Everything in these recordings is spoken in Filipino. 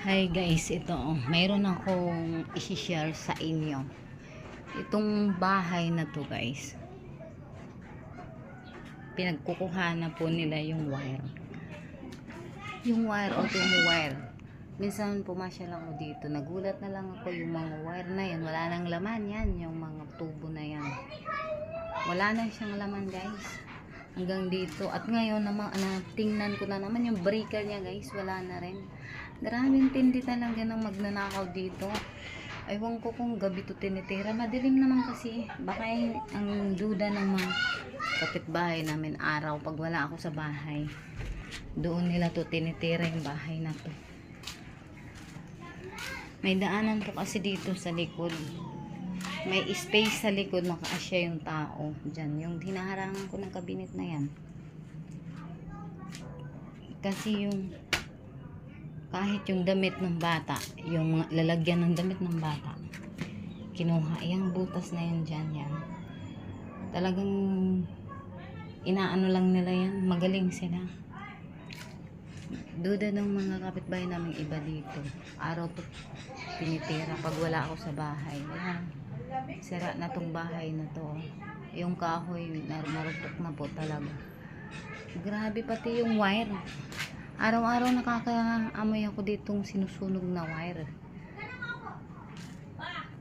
Hi guys, ito mayroon akong i-share sa inyo. Itong bahay na to guys, pinagkukuhanan po nila yung wire. Yung wire o wire. Minsan pumasyal ako dito, nagulat na lang ako yung mga wire na yan. Wala nang laman yan, yung mga tubo na yan. Wala na siyang laman guys. Hanggang dito. At ngayon naman, tingnan ko na naman yung breaker niya guys, wala na rin. Grabe tindi talaga ng magnanakaw dito. Ewan ko kung gabi to tinitira. Madilim naman kasi. Baka ang duda ng mga kapitbahay namin araw pag wala ako sa bahay. Doon nila to tinitira yung bahay na to. May daanan po kasi dito sa likod. May space sa likod, makaasya yung tao. Diyan, yung hinaharangan ko ng kabinet na yan. Kasi yung kahit yung damit ng bata, yung mga lalagyan ng damit ng bata, kinuha, yung butas na yan dyan, yan. Talagang inaano lang nila yan, magaling sila. Duda ng mga kapitbahay namin iba dito. Araw to pinitira pag wala ako sa bahay. Yan. Sira na tong bahay na to. Yung kahoy, narutok na po talaga. Grabe pati yung wire. Araw-araw nakakaamoy ako ditong sinusunog na wire.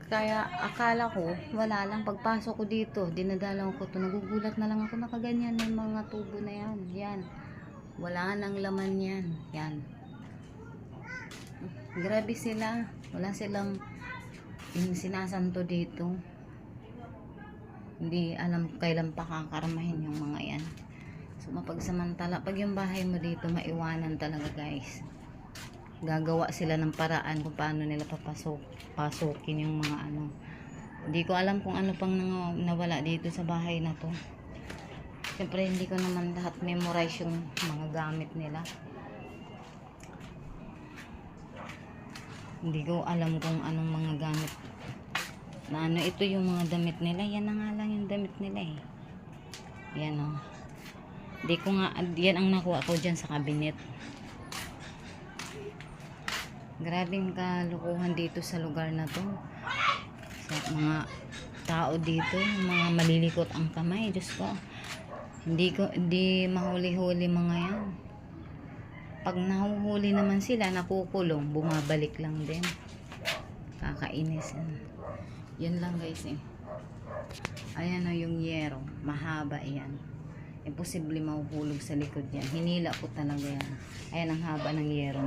Kaya akala ko wala lang, pagpasok ko dito dinadalaw ko to, nagugulat na lang ako, nakaganyan ng mga tubo na yan. Yan, wala nang laman yan. Yan, grabe sila, wala silang sinasanto dito. Hindi alam kailan pa kakarmahin yung mga yan. So mapagsamantala, pag yung bahay mo dito maiwanan talaga guys, gagawa sila ng paraan kung paano nila pasukin yung mga ano. Hindi ko alam kung ano pang nawala dito sa bahay na to. Siyempre hindi ko naman lahat memorize yung mga gamit nila. Hindi ko alam kung anong mga gamit na ano. Ito yung mga damit nila, yan na nga lang yung damit nila eh. Yan o. Di ko nga, yan ang nakuha ko dyan sa cabinet. Grabing kalukuhan dito sa lugar na to. Sa mga tao dito, mga malilikot ang kamay, Diyos ko. Hindi mahuli-huli mga yan. Pag nahuhuli naman sila, nakukulong, bumabalik lang din. Kakainis yan. Yan lang guys eh. Ayan o yung yero, mahaba yan. Imposible mahuhulog sa likod yan. Hinila ko talaga yan. Ayan ang haba ng yero.